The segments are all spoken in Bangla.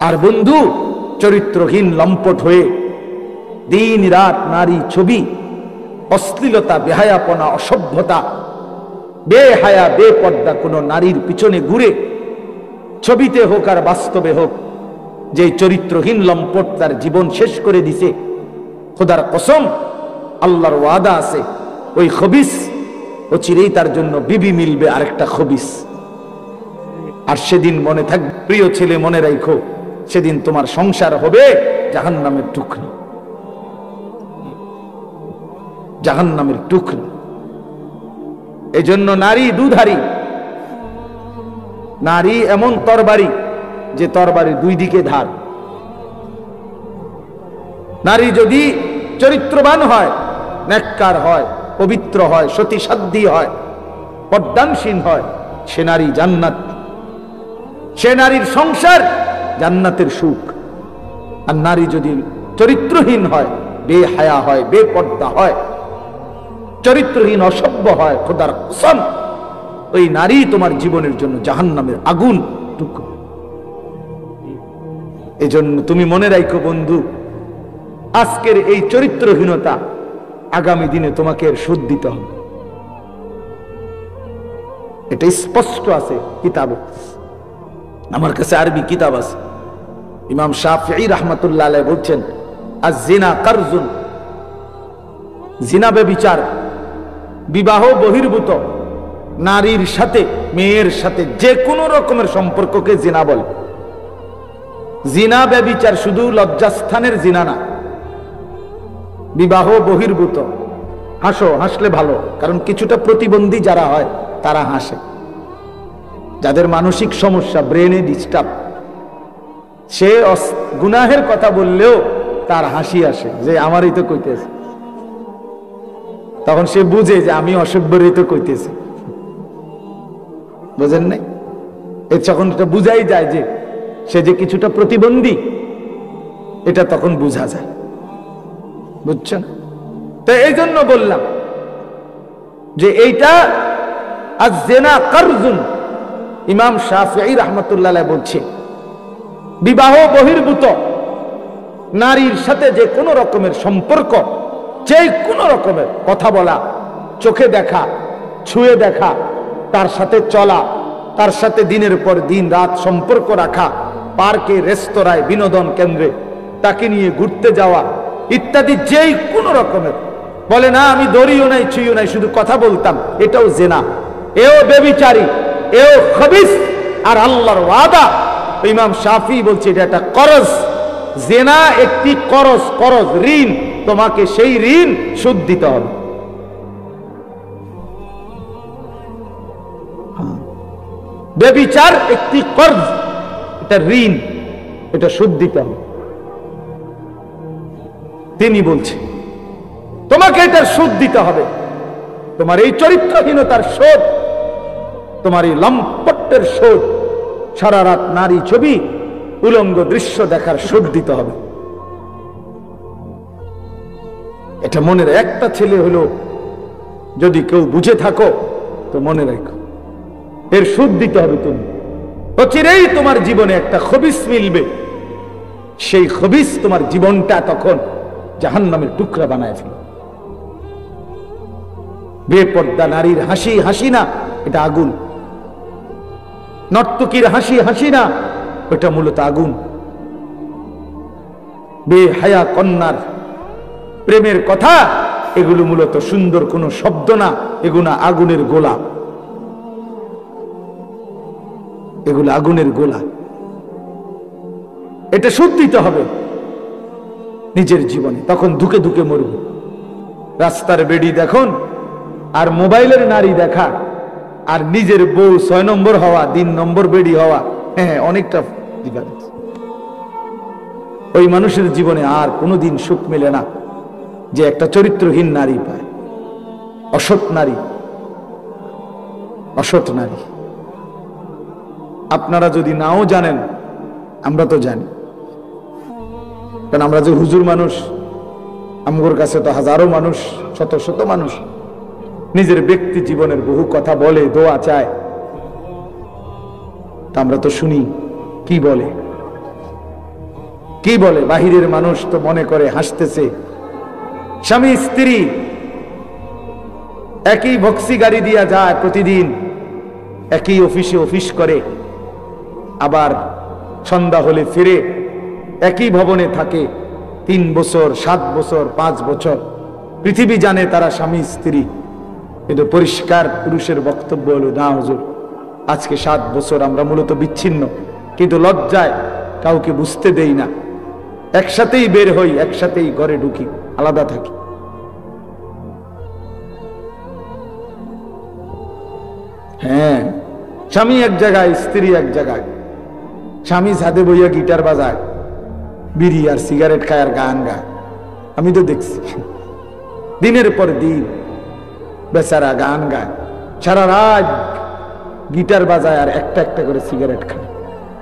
আর বন্ধু চরিত্রহীন লম্পট হয়ে দিন রাত নারী ছবি, অশ্লীলতা, বেহায়াপনা, অসভ্যতা, বেহায়া বেপর্দা কোনো নারীর পিছনে ঘুরে, ছবিতে হোক আর বাস্তবে হোক, যে চরিত্রহীন লম্পট তার জীবন শেষ করে দিছে, খোদার কসম আল্লাহর ওয়াদা আছে ওই খবিস ও চিরেই তার জন্য বিবি মিলবে আরেকটা খবিস। আর সেদিন মনে থাকবে, প্রিয় ছেলে মনে রাখো, সেদিন তোমার সংসার হবে জাহান্নামের টুকরো, জাহান্নামের টুকরো। এজন্য নারী দুধারী, নারী এমন তরবারি যে তরবারির দুই দিকে ধার। নারী যদি চরিত্রবান হয়, নেককার হয়, পবিত্র হয়, সতীসাধ্বী হয়, পর্দানসীন হয়, সে নারী জান্নাত, সে নারীর সংসার জান্নাতের সুখ। আর নারী যদি চরিত্রহীন হয়, বেহায়া হয়, বেপর্দা হয়, চরিত্রহীন অসভ্য হয়, খোদার কসম ওই নারী তোমার জীবনের জন্য জাহান্নামের আগুন টুকরো। এজন্য তুমি মনে রাখো বন্ধু, আজকের এই চরিত্রহীনতা আগামী দিনে তোমাকে এর শোধ দিতে হবে। এটা স্পষ্ট আছে কিতাবে, আমার কাছে আরবি কিতাব আছে। ইমাম শাফিঈ রাহমাতুল্লাহ আলাইহি বলছেন, আয-জিনা কারজুন, জিনা ব্যভিচার, বিবাহ বহির্ভূত নারীর সাথে, মেয়ের সাথে যে কোনো রকমের সম্পর্ককে জিনা বলে। জিনা ব্যভিচার শুধু লজ্জাস্থানের জিনা না, বিবাহ বহির্ভূত। হাসো, হাসলে ভালো, কারণ কিছুটা প্রতিবন্ধী যারা হয় তারা হাসে, যাদের মানসিক সমস্যা, ব্রেনে ডিস্টার্ব, সে গুনাহের কথা বললেও তার হাসি আসে যে আমারই তো কইতেছে, তখন সে বুঝে যে আমি অসভ্যরই তো কইতেছি। বুঝেন নাই? এর যখন এটা বুঝাই যায় যে সে যে কিছুটা প্রতিবন্ধী, এটা তখন বোঝা যায়। বুঝছেন? তো এই জন্য বললাম যে এইটা আয-জিনা কারজুন। ইমাম শাফিঈ রাহমাতুল্লাহ আলাইহি বলছে, বিবাহ বহির্ভূত নারীর সাথে যে কোনো রকমের সম্পর্ক, যে কোনো রকমের কথা বলা, চোখে দেখা, ছুঁয়ে দেখা, তার সাথে চলা, তার সাথে দিনের পর দিন রাত সম্পর্ক রাখা, পার্কে, রেস্তোরাঁয়, বিনোদন কেন্দ্রে তাকে নিয়ে ঘুরতে যাওয়া ইত্যাদি, যেই কোনো রকমের, বলে না আমি দড়িও নাই ছুঁইও নাই, শুধু কথা বলতাম, এটাও জিনা, এও ব্যভিচারী, এও খবিস। আর আল্লাহর ওয়াদা, ইমাম শাফিঈ বলছে এটা একটা করজ, জিনা একটি করজ, করজ ঋণ, তোমাকে সেই ঋণ শোধ দিতে হবে। ব্যভিচার একটি কর্জ, এটা ঋণ, এটা শোধ দিতে হবে। তিনি বলছে তোমাকে এটার শোধ দিতে হবে, তোমার এই চরিত্রহীনতার শোধ, তোমার এই লম্পটের শোধ, সারা রাত নারী ছবি, উলঙ্গ দৃশ্য দেখার শোধ দিতে হবে। এটা মনের একটা ছেলে হলো যদি কেউ বুঝে থাকো তো মনে রাখো, এর শোধ দিতে হবে। তুমি অচিরেই তোমার জীবনে একটা খবিস মিলবে, সেই খবিস তোমার জীবনটা তখন জাহান্নামের টুকরা বানায় ফেলবে। বেপর্দা নারীর হাসি হাসি না, এটা আগুন। নর্তকীর হাসি হাসি না, এটা মূলত আগুন। বেহায়া কন্যার প্রেমের কথা, এগুলো মূলত সুন্দর কোনো শব্দ না, এগুলো আগুনের গোলা, এগুলো আগুনের গোলা। এটা শোধ দিতে হবে নিজের জীবনে, তখন ধুকে ধুকে মরবে। রাস্তার বেড়ি দেখুন আর মোবাইলের নারী দেখা, আর নিজের বউ 6 নম্বর হওয়া, 3 নম্বর বেড়ি হওয়া, হ্যাঁ অনেকটা ডিফারেন্স। ওই মানুষের জীবনে আর কোনোদিন সুখ মেলে না যে একটা চরিত্রহীন নারী পায়, অসৎ নারী, অসৎ নারী। আপনারা যদি নাও জানেন, আমরা তো জানি, কারণ আমরা যে হুজুর মানুষ, আমগোর কাছে তো হাজারো মানুষ, শত শত মানুষ নিজের ব্যক্তি জীবনের বহু কথা বলে, দোয়া চায়, তা আমরা তো শুনি কি বলে। কি বলে বাহিরের মানুষ তো মনে করে হাসতেছে, স্বামী স্ত্রী একই ভক্সি গাড়ি দিয়া যায়, প্রতিদিন একই অফিসে অফিস করে, আবার সন্ধ্যা হলে ফিরে, একই ভবনে থাকে 3 বছর 7 বছর 5 বছর। পৃথিবী জানে তারা স্বামী স্ত্রী, কিন্তু পরিষ্কার পুরুষের বক্তব্য হলো না হুজুর, আজকে 7 বছর আমরা মূলত বিচ্ছিন্ন, কিন্তু লজ্জায় কাউকে বুঝতে দেই না, একসাথেই বের হই, একসাথেই ঘরে ঢুকি, আলাদা থাকি। হ্যাঁ, স্বামী এক জায়গায়, স্ত্রী এক জায়গায়। স্বামী ছাদে বইয়া গিটার বাজায়, বিড়ি আর সিগারেট খায় আর গান গায়। আমি তো দেখছি দিনের পর দিন বেচারা গান গায়, সারা রাত গিটার বাজায় আর একটা একটা করে সিগারেট খায়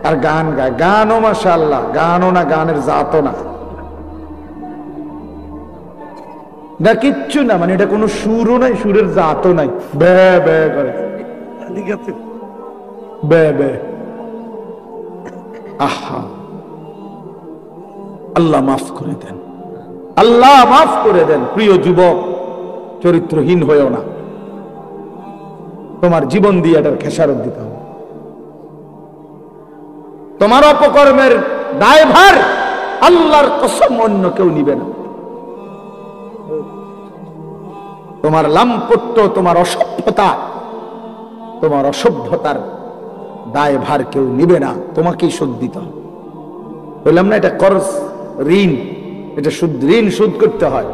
আর গান গায়। গানও মাশাআল্লাহ, গানও না, গানের জাতও না, না কিচ্ছু না, মানে এটা কোনো সুরও নাই, সুরের জাতও নাই, বে বে করে বে বে। আহা, আল্লাহ মাফ করে দেন, আল্লাহ মাফ করে দেন। প্রিয় যুবক, চরিত্রহীন হয়েও না, তোমার জীবন দিয়ে এটার খেসারত দিতে হবে। তোমার অপকর্মের দায়ভার আল্লাহর কসম অন্য কেউ নিবে না। তোমার লাম্পট্য, তোমার অসভ্যতা, তোমার অসভ্যতার দায়ভার কেউ নিবে না, তোমাকেই শোধ দিতে হবে। বললাম না, এটা কর্জ, ঋণ, এটা সুদ, ঋণ শোধ করতে হয়,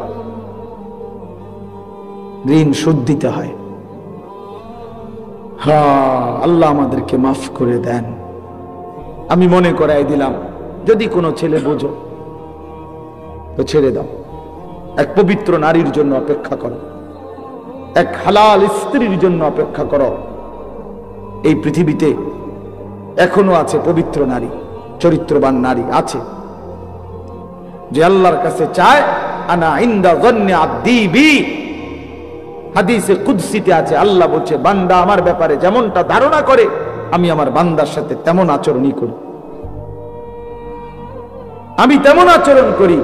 ঋণ শোধ দিতে হয়। হ্যাঁ, আল্লাহ আমাদেরকে মাফ করে দেন। আমি মনে করাই দিলাম, যদি কোনো ছেলে বোঝো তো ছেড়ে দাও, এক পবিত্র নারীর জন্য অপেক্ষা করো, এক হালাল স্ত্রীর জন্য অপেক্ষা করো। এই পৃথিবীতে এখনো আছে পবিত্র নারী, চরিত্রবান নারী আছে, যে আল্লাহর কাছে চায় আনা ইনদা যন্নি আব্দি বি। হাদিসে কুদসিতে আছে, আল্লাহ বলছে বান্দা আমার ব্যাপারে যেমনটা ধারণা করে আমি আমার বান্দার সাথে তেমন আচরণই করি, আমি তেমন আচরণ করি।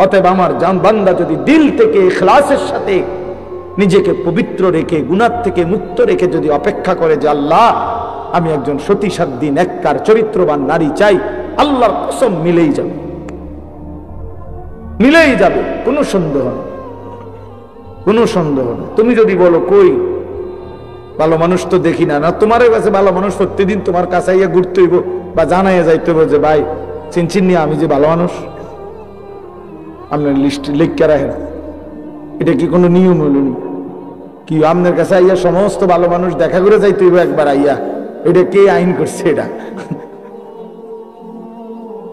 অতএব আমার বান্দা যদি দিল থেকে ইখলাসের সাথে নিজেকে পবিত্র রেখে, গুনাহ থেকে মুক্ত রেখে যদি অপেক্ষা করে যে আল্লাহ আমি একজন সতীসাধ্যী নেককার চরিত্রবান নারী চাই, আল্লাহর কসম মিলেই যাবে, মিলেই যাবে, কোনো সন্দেহ নেই, কোনো সন্দেহ নেই। তুমি যদি বলো কই ভালো মানুষ তো দেখি না, না তোমার কাছে ভালো মানুষ প্রত্যেকদিন তোমার কাছে আইয়া ঘুরতে হইব বা জানাইয়া যাইতে হইব যে ভাই চিনচিন নিয়ে আমি যে ভালো মানুষ, আপনার লিস্ট লিখে রাখেন। এটা কি কোনো নিয়ম হইল? কি আপনার কাছে আইয়া সমস্ত ভালো মানুষ দেখা করে যাইতে হইব একবার আইয়া? এটা কে আইন করছে? এটা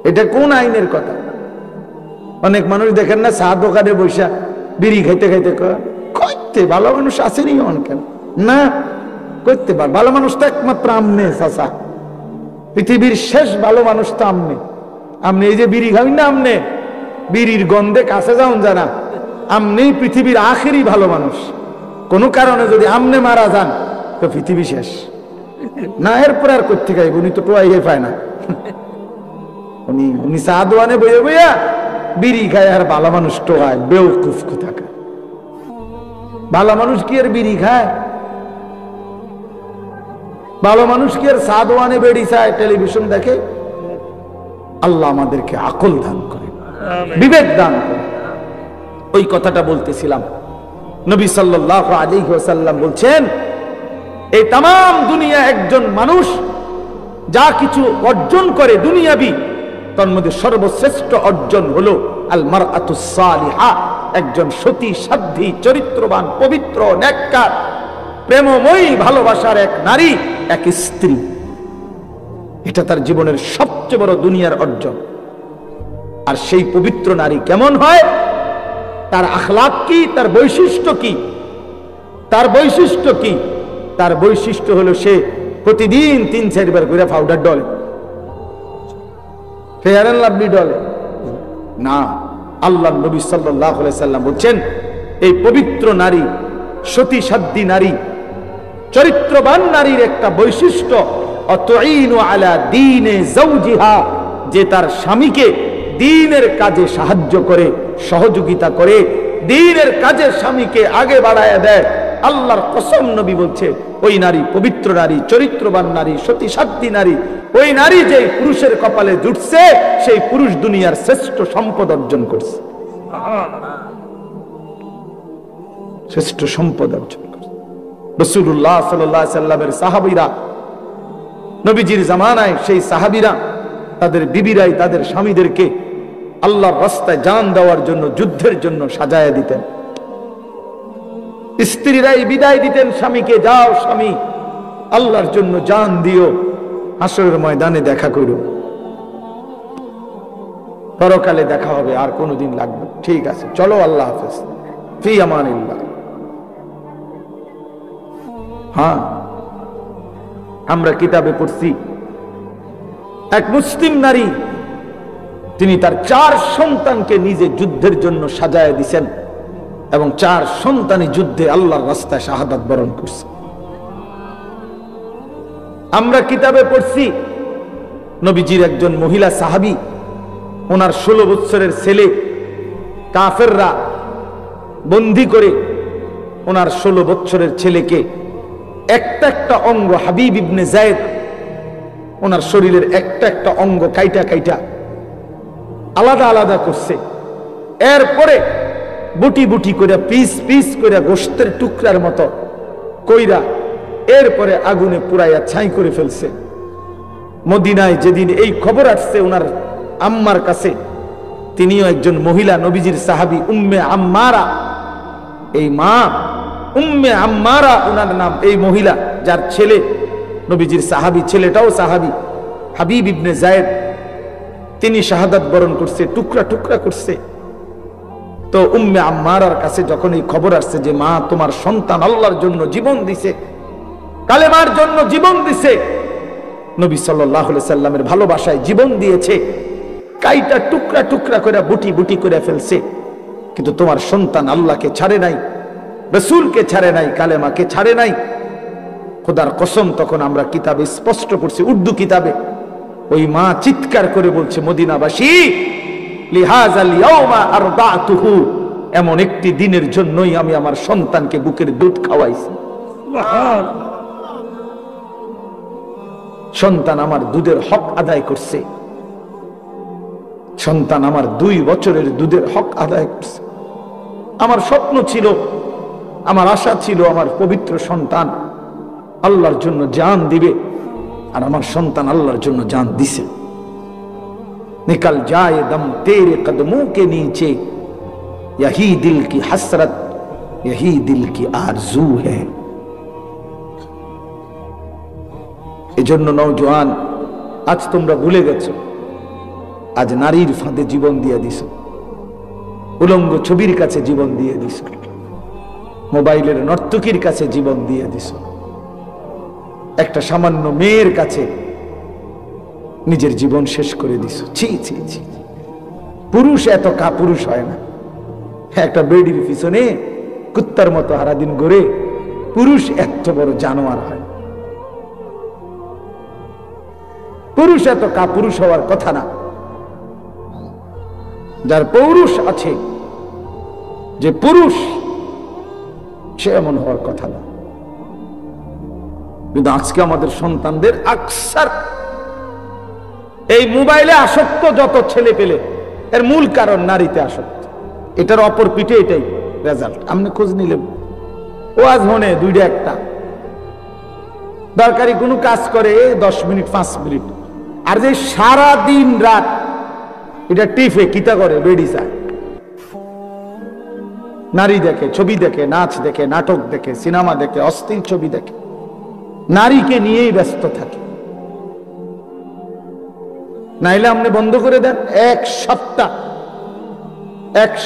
এটা কোন আইনের কথা? অনেক মানুষ দেখেন না, চা দোকানে বৈশা বিড়ি খাইতে খাইতে কইতে ভালো মানুষ আসেনি অনেকেন না, করতে পার ভালো মানুষ তো একমাত্র আমনে চাচা, পৃথিবীর শেষ ভালো মানুষ তো আমনে। আমনে এই যে বিড়ি খাবেন না, আমনে বিড়ির গন্ধে কাছে যাওন জানা, আমনি পৃথিবীর আখেরি ভালো মানুষ। কোন কারণে যদি আমনে মারা যান তো পৃথিবী শেষ না, এরপর আর করতে খাইব, উনি তো টোয়াইয়ে পায় না, উনি চা দোয়ানে বইয়া বইয়া বিড়ি খায় আর ভালো মানুষ টোয়ায়, বেউকুফ কোথাকা। ভালো মানুষ কি আর বিড়ি খায়? ভালো মানুষ কি আর চা দোয়ানে বেড়ি চায়, টেলিভিশন দেখে? আল্লাহ আমাদেরকে আকল দান করে, বিবেক দান করে। ওই কথাটা বলতেছিলাম, নবী সাল্লাল্লাহু আলাইহি ওয়াসাল্লাম বলছেন এই তামাম দুনিয়া একজন মানুষ যা কিছু অর্জন করে দুনিয়াবি, তার মধ্যে সর্বশ্রেষ্ঠ অর্জন হলো আল মারআতুস সালিহা, একজন সতী সাধ্বী চরিত্রবান পবিত্র নেককার প্রেমময়ী ভালোবাসার এক নারী, এক স্ত্রী। এটা তার জীবনের সবচেয়ে বড় দুনিয়ার অর্জন। আর সেই পবিত্র নারী কেমন হয়, তার আখলাক কি, তার বৈশিষ্ট্য কি? তার বৈশিষ্ট্য কি? তার বৈশিষ্ট্য হলো সে প্রতিদিন 3-4 বার করে powder Dole, fair and lovely ডলে না। আল্লাহ নবী সাল্লাল্লাহু আলাইহি সাল্লাম বলছেন এই পবিত্র নারী, সতী সাধ্বী নারী, চরিত্রবান নারীর একটা বৈশিষ্ট্য, অতুইনু আলা দীনে যাওজিহা যে তার স্বামীকে দ্বীনের কাজে সাহায্য করে, সহযোগিতা করে, দ্বীনের কাজে স্বামীকে আগে বাড়ায় দেয়, আল্লাহর কসম নবী বলছে ওই নারী পবিত্র নারী, চরিত্রবান নারী, সতী সাধ্বী নারী। ওই নারী যেই পুরুষের কপালে জুটছে সেই পুরুষ দুনিয়ার শ্রেষ্ঠ সম্পদ অর্জন করছে, শ্রেষ্ঠ সম্পদ অর্জন করছে। রাসূলুল্লাহ সাল্লাল্লাহু আলাইহি সাল্লামের সাহাবীরা, নবীজির জামানায় সেই সাহাবীরা তাদের বিবিরাই তাদের স্বামীদেরকে আল্লাহর রাস্তায় জান দেওয়ার জন্য, যুদ্ধের জন্য সাজায়া দিতেন। স্ত্রীরাই বিদায় দিতেন স্বামীকে, যাও স্বামী আল্লাহর জন্য জান দিও, হাসরের ময়দানে দেখা করো, পরকালে দেখা হবে, আর কোনদিন লাগবে, ঠিক আছে চলো আল্লাহ হাফেজ, ফি আমানিল্লাহ। হ্যাঁ, আমরা কিতাবে পড়ছি এক মুসলিম নারী, তিনি তার 4 সন্তানকে নিজে যুদ্ধের জন্য সাজায় দিছেন এবং 4 সন্তানই যুদ্ধে আল্লাহর রাস্তায় শাহাদাত বরণ করছে। আমরা কিতাবে পড়ছি নবীজির একজন মহিলা সাহাবী, ওনার 16 বছরের ছেলে কাফেররা বন্দী করে ওনার 16 বছরের ছেলেকে একটা একটা অঙ্গ, হাবিব ইবনে যায়েদ ওনার শরীরের একটা একটা অঙ্গ কাইটা কাইটা আলাদা আলাদা করছে। এরপরে বুটি বুটি করে, পিস পিস করে, গোশতের টুকরার মতো কইরা এরপরে আগুনে পুরাইয়া ছাই করে ফেলছে। মদিনায় যেদিন এই খবর আসছে ওনার আম্মার কাছে, তিনিও একজন মহিলা, নবীজির সাহাবী উম্মে আম্মারা, এই মা উম্মে আম্মারা ওনার নাম, এই মহিলা যার ছেলে নবীজির সাহাবী, ছেলেটাও সাহাবী হাবিব ইবনে যায়েদ, তিনি শাহাদাত বরণ করছে, টুকরা টুকরা করছে। তো উম্মে আম্মারার কাছে যখন এই খবর আসছে যে মা তোমার সন্তান আল্লাহর জন্য জীবন দিছে, কালেমার জন্য জীবন দিছে, নবী সাল্লাল্লাহু আলাইহি সাল্লামের ভালোবাসায় জীবন দিয়েছে, কাইটা টুকরা টুকরা করে বুটি বুটি করে ফেলছে, কিন্তু তোমার সন্তান আল্লাহকে ছাড়ে নাই, রাসূলকে ছাড়ে নাই, কালেমাকে ছাড়ে নাই। খোদার কসম, তখন আমরা কিতাবে স্পষ্ট পড়ছি, উর্দু কিতাবে, ওই মা চিৎকার করে বলছে, মদিনাবাসী লিহাযাল ইয়াওমা আরদাতুহু, এমন একটি দিনের জন্যই আমি আমার সন্তানকে বুকের দুধ খাওয়াইছি। সন্তান আমার দুধের হক আদায় করছে, সন্তান আমার 2 বছরের দুধের হক আদায় করছে। আমার স্বপ্ন ছিল, আমার আশা ছিল আমার পবিত্র সন্তান আল্লাহর জন্য জান দিবে, আর আমার সন্তান আল্লাহর জন্য জান দিছে। निकल जाए दम तेरे कदमों के नीचे, यही दिल की हसरत, यही दिल की आरजू है। এজন্য নওজোয়ান, আজ তোমরা ভুলে গেছো, আজ নারীর ফাঁদে জীবন দিয়ে দিছো, উলঙ্গ ছবির কাছে জীবন দিয়ে দিছো, মোবাইলের নর্তকীর কাছে জীবন দিয়ে দিছো, একটা সামান্য মেয়ের কাছে নিজের জীবন শেষ করে দিছো। ছি ছি ছি, পুরুষ এত কাপুরুষ হয় না। একটা বেডির পিছনে কুত্তার মতো সারাদিন ঘুরে পুরুষ এত বড় জানোয়ার হয়। পুরুষ এত কাপুরুষ হওয়ার কথা না। যার পৌরুষ আছে, যে পুরুষ, সে এমন হওয়ার কথা না। কিন্তু আজকে আমাদের সন্তানদের আকসার এই মোবাইলে আসক্ত, যত ছেলে পেলে, এর মূল কারণ নারীতে আসক্ত। এটার অপর পিঠে এটাই রেজাল্ট। আপনি খোঁজ নিলে ওয়াজ হনে 2টা 1টা দরকারি কোনো কাজ করে 10 মিনিট 5 মিনিট, আর যে সারা দিন রাত এটা টিফে কিতা করে, বেডি চায়, নারী দেখে, ছবি দেখে, নাচ দেখে, নাটক দেখে, সিনেমা দেখে, অশ্লীল ছবি দেখে, নারীকে নিয়েই ব্যস্ত থাকে। নাইলে আপনি বন্ধ করে দেন, এক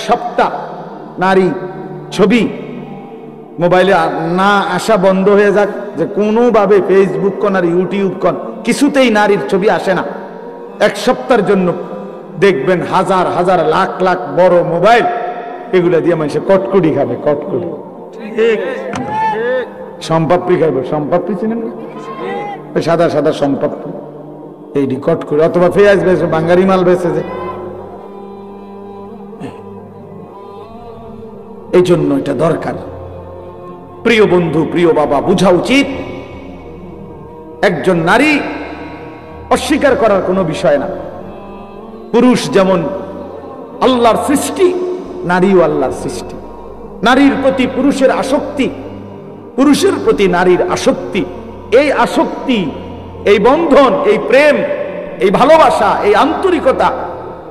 সপ্তাহ নারী ছবি মোবাইলে না আসা বন্ধ হয়ে যাক, যে কোনোভাবে ফেসবুক কোন আর ইউটিউব কোন কিছুতেই নারীর ছবি আসে না। 1 সপ্তাহের জন্য দেখবেন হাজার হাজার লাখ লাখ বড় মোবাইল, এগুলা দিয়ে মানুষে কটকুটি খাবে, কটকুটি, সম্পাপ্পি খাবে। সম্পাপ্পি চিনেন না? সাদা সাদা সম্পাপ্পি, এই রেকর্ড করে, অথবা পেঁয়াজ বেচে, বাঙ্গারি মাল বেচে যে। এই জন্য এটা দরকার। প্রিয় বন্ধু, প্রিয় বাবা, বুঝা উচিত একজন নারী অস্বীকার করার কোনো বিষয় না। পুরুষ যেমন আল্লাহর সৃষ্টি, নারীও আল্লাহর সৃষ্টি। নারীর প্রতি পুরুষের আসক্তি, পুরুষের প্রতি নারীর আসক্তি, এই আসক্তি, এই বন্ধন, এই প্রেম, এই ভালোবাসা, এই আন্তরিকতা,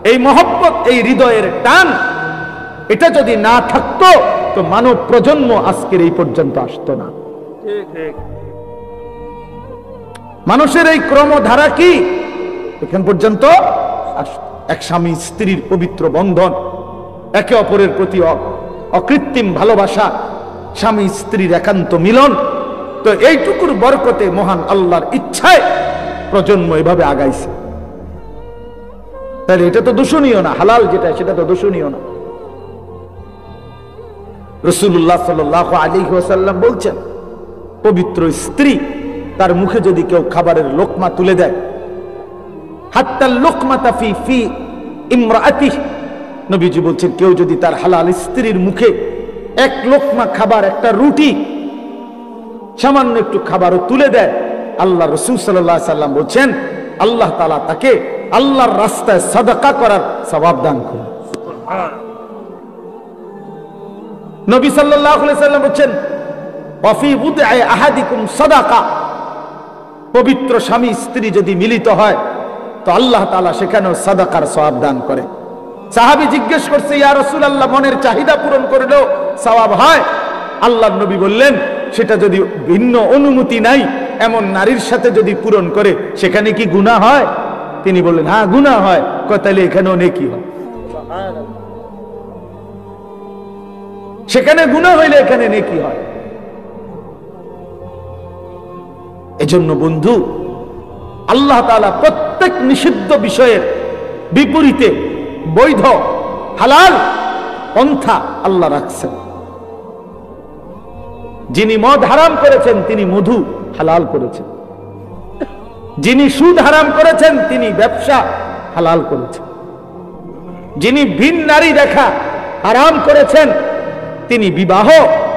এই মহব্বত, এই হৃদয়ের টান, এটা যদি না থাকতো তো মানব প্রজন্ম আজকের এই পর্যন্ত আসতো না। মানুষের এই ক্রমধারা কি এখান পর্যন্ত এক স্বামী স্ত্রীর পবিত্র বন্ধন, একে অপরের প্রতি অকৃত্রিম ভালোবাসা, স্বামী স্ত্রীর একান্ত মিলন। তো এইটুকুর বরকতে মহান আল্লাহর ইচ্ছায় প্রজন্ম এভাবে আগাইছে। তাহলে এটা তো দূষণীয় না, হালাল যেটা সেটা তো দূষণীয় না। রাসূলুল্লাহ সাল্লাল্লাহু আলাইহি ওয়াসাল্লাম বলছেন, পবিত্র স্ত্রী তার মুখে যদি কেউ খাবারের লোকমা তুলে দেয়, হাত্তা লোকমাতা ফি ফি ইমরাআতিহি, নবীজি বলছেন কেউ যদি তার হালাল স্ত্রীর মুখে এক লোকমা খাবার, একটা রুটি, সামান্য একটু খাবারও তুলে দেয়, আল্লাহ রাসূল সাল্লাল্লাহু আলাইহি ওয়াসাল্লাম বলছেন আল্লাহ তাআলা তাকে আল্লাহর রাস্তায় সাদাকা করার সওয়াব দান করেন। নবী সাল্লাল্লাহু আলাইহি ওয়াসাল্লাম বলেন ওয়া ফি বুদআ আহাদিকুম সাদাকা, পবিত্র স্বামী স্ত্রী যদি মিলিত হয় তো আল্লাহ তাআলা সেখানেও সাদাকার সওয়াব দান করে। সাহাবী জিজ্ঞেস করছে, ইয়া রাসূলুল্লাহ, মনের চাহিদা পূরণ করলেও সওয়াব হয়? আল্লাহর নবী বললেন, সেটা যদি ভিন্ন অনুমতি নাই এমন নারীর সাথে যদি পূরণ করে সেখানে কি গুনাহ হয়? তিনি বললেন হ্যাঁ গুনাহ হয়। তাহলে এখানেও নেকি হয়। সেখানে গুনাহ হইলে এখানে নেকি হয়। এজন্য বন্ধু, আল্লাহ তাআলা প্রত্যেক নিষিদ্ধ বিষয়ের বিপরীতে বৈধ হালাল পন্থা আল্লাহ রাখছেন। যিনি মদ হারাম করেছেন তিনি মধু হালাল করেছেন, যিনি সুদ হারাম করেছেন তিনি ব্যবসা হালাল করেছেন, যিনি ভিন নারী দেখা হারাম করেছেন তিনি বিবাহ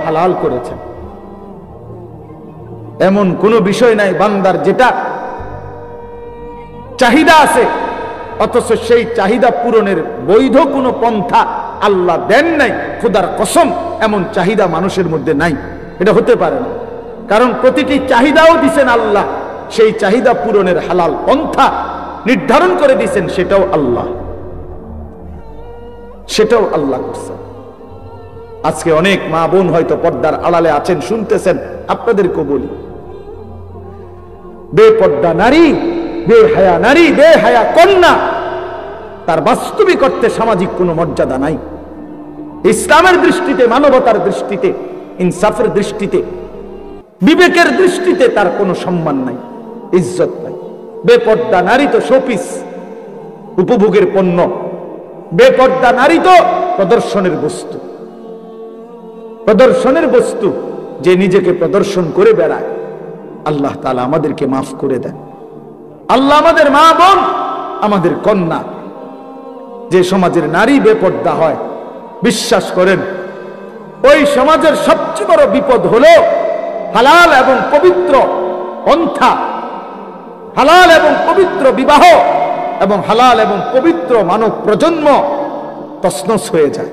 হালাল করেছেন। এমন কোনো বিষয় নাই বান্দার যেটা চাহিদা আছে অথচ সেই চাহিদা পূরণের বৈধ কোনো পন্থা আল্লাহ দেন নাই। খোদার কসম, এমন চাহিদা মানুষের মধ্যে নাই, এটা হতে পারে না। কারণ প্রতিটি চাহিদাও দিছেন আল্লাহ, সেই চাহিদা পূরণের হালাল পন্থা নির্ধারণ করে দিয়েছেন, সেটাও আল্লাহ, সেটাও আল্লাহ করছেন। আজকে অনেক মা বোন হয়তো পর্দার আড়ালে আছেন, শুনতেছেন, আপনাদেরকেও বলি, বেপর্দা নারী, বেহায়া নারী, বেহায়া কন্যা, তার বাস্তবিক অর্থে সামাজিক কোনো মর্যাদা নাই। ইসলামের দৃষ্টিতে, মানবতার দৃষ্টিতে, ইনসাফের দৃষ্টিতে, বিবেকের দৃষ্টিতে তার কোনো সম্মান নাই, ইজ্জত নাই। বেপর্দা নারী তো শোপিস, উপভোগের পণ্য। বেপর্দা নারী তো প্রদর্শনের বস্তু, প্রদর্শনের বস্তু, যে নিজেকে প্রদর্শন করে বেড়ায়। আল্লাহ তাআলা আমাদেরকে মাফ করে দেন। আল্লাহ আমাদের মা বোন, আমাদের কন্যা, যে সমাজের নারী বেপর্দা হয়, বিশ্বাস করেন ওই সমাজের সবচেয়ে বড় বিপদ হলো হালাল এবং পবিত্র পন্থা, হালাল এবং পবিত্র বিবাহ এবং হালাল এবং পবিত্র মানব প্রজন্ম তছনছ হয়ে যায়।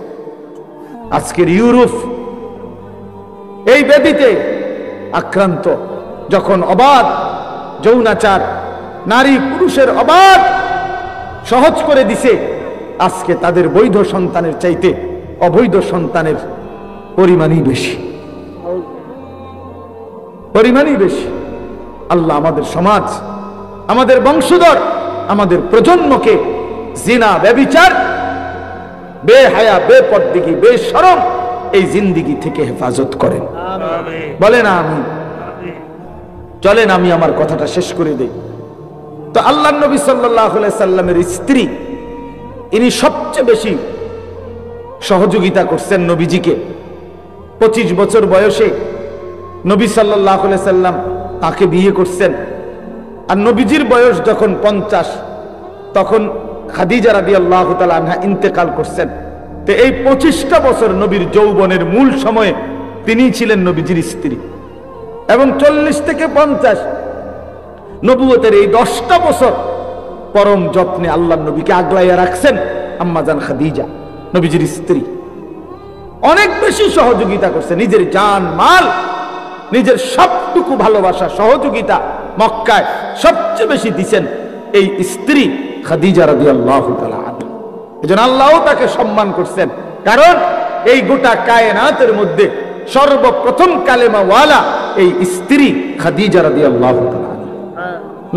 আজকের ইউরোপ এই ব্যাধিতে আক্রান্ত, যখন অবাধ যৌনাচার, নারী পুরুষের অবাধ সহজ করে দিছে, আজকে তাদের বৈধ সন্তানের চাইতে অবৈধ সন্তানের পরিমাণই বেশি, পরিমাণই বেশি। আল্লাহ আমাদের সমাজ, আমাদের বংশধর, আমাদের প্রজন্মকে জিনা, ব্যভিচার, বেহায়া, বেপরদিগি, বেশরম এই জিন্দিগি থেকে হেফাজত করেন। বলেন আমিন। চলেন আমি আমার কথাটা শেষ করে দেই। তো আল্লাহর নবী সাল্লাল্লাহু আলাইহি সাল্লামের স্ত্রী, ইনি সবচেয়ে বেশি সহযোগিতা করছেন নবীজিকে। 25 বছর বয়সে নবী সাল্লাল্লাহু আলাইহি সাল্লাম তাকে বিয়ে করছেন। আর নবীজির বয়স যখন 50, তখন খাদিজা রাদিয়াল্লাহু তাআলা আনহা ইন্তেকাল করছেন। তো এই 25টা বছর নবীর যৌবনের মূল সময়ে তিনি ছিলেন নবীজির স্ত্রী, এবং 40 থেকে 50 নবুয়তের এই 10টা বছর পরম যত্নে আল্লাহর নবীকে আগলাইয়া রাখছেন আম্মাজান খাদিজা, নবীজির স্ত্রী। অনেক বেশি সহযোগিতা করছে, নিজের জান মাল, নিজের সবটুকু ভালোবাসা সহযোগিতা মক্কায় সবচেয়ে বেশি দিছেন এই স্ত্রী খাদিজা রাদিয়াল্লাহু তাআলা আনহা। এজন্য আল্লাহও তাকে সম্মান করছেন, কারণ এই গোটা কায়নাতের মধ্যে সর্বপ্রথম কালেমা ওয়ালা এই স্ত্রী খাদিজা রাদিয়াল্লাহু তাআলা আনহা।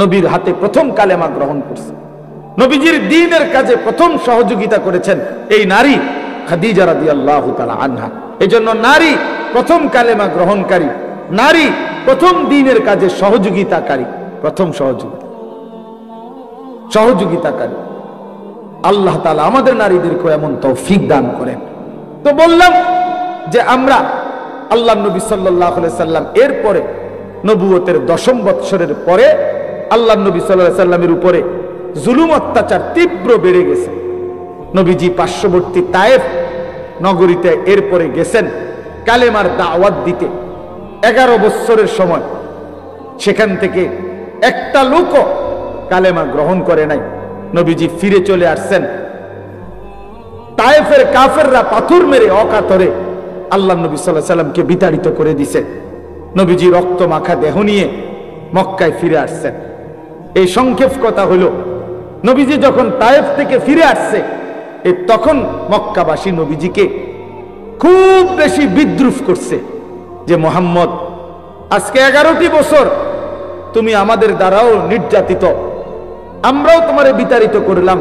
নবীর হাতে প্রথম কালেমা গ্রহণ করছে, নবীজির দ্বীনের কাজে প্রথম সহযোগিতা করেছেন এই নারী খাদিজা রাদিয়াল্লাহু তাআলা আনহা। এজন্য নারী প্রথম কালেমা গ্রহণকারী, নারী প্রথম দ্বীনের কাজে সহযোগিতাকারী, প্রথম সহযোগিতাকারী। আল্লাহ তাআলা আমাদের নারীদেরকে এমন তৌফিক দান করেন। তো বললাম যে আমরা আল্লাহ নবী সাল্লাল্লাহু আলাইহি সাল্লাম এরপরে নবুয়তের 10ম বৎসরের পরে আল্লাহ নবী সাল্লাল্লাহু আলাইহি সাল্লামের উপরে জুলুম অত্যাচার তীব্র বেড়ে গেছে। নবীজি পার্শ্ববর্তী তায়েফ নগরীতে এরপরে গেছেন কালেমার দাওয়াত দিতে। 11 বছরের সময় সেখান থেকে একটা লোকও কালেমা গ্রহণ করে নাই। নবীজি ফিরে চলে আসছেন। তায়েফের কাফেররা পাথর মেরে অকাতরে আল্লাহ নবী সাল্লাল্লাহু আলাইহি সাল্লামকে বিতাড়িত করে দিছে। নবীজি রক্ত মাখা দেহ নিয়ে মক্কায় ফিরে আসছেন। এই সংক্ষেপ কথা হলো, নবীজি যখন তায়েফ থেকে ফিরে আসছে তখন মক্কাবাসী নবীজিকে খুব বেশি বিদ্রুপ করছে যে মুহাম্মদ, আজকে 11টি বছর তুমি আমাদের দ্বারাও নির্যাতিত, আমরাও তোমারে বিতাড়িত করলাম,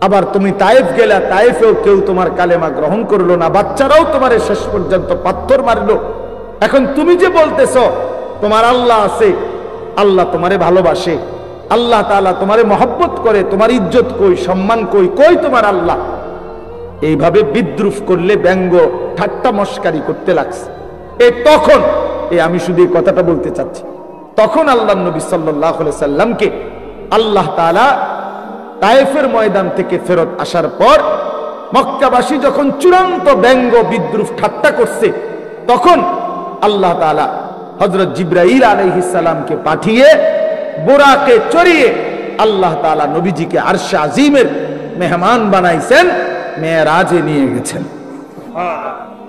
আবার তুমি তায়েফ গেলা, তায়েফেও কেউ তোমার কালেমা গ্রহণ করলো না, বাচ্চারাও তোমারে শেষ পর্যন্ত পাথর মারলো। এখন তুমি যে বলতেছ তোমার আল্লাহ আছে, আল্লাহ তোমারে ভালোবাসে, আল্লাহ তাআলা তোমারে মহব্বত করে, তোমার ইজ্জত কই, সম্মান কই, কই তোমার আল্লাহ? এইভাবে বিদ্রুপ করলে, ব্যঙ্গ ঠাট্টা মস্কারি করতে লাগছে। তখন আমি শুধু এই কথাটা বলতে চাচ্ছি, তখন আল্লাহ নবী সাল্লাল্লাহু আলাইহি সাল্লামকে আল্লাহ তাআলা তায়েফের ময়দান থেকে ফেরত আসার পর মক্কাবাসী যখন চূড়ান্ত ব্যঙ্গ বিদ্রুপ ঠাট্টা করছে, তখন আল্লাহ তাআলা হযরত জিবরাইল আলাইহিস সালামকে পাঠিয়ে বুরাকে চড়িয়ে আল্লাহ তাআলা নবীজিকে আরশে আজিমের মেহমান বানাইছেন, মেরাজে নিয়ে গেছেন।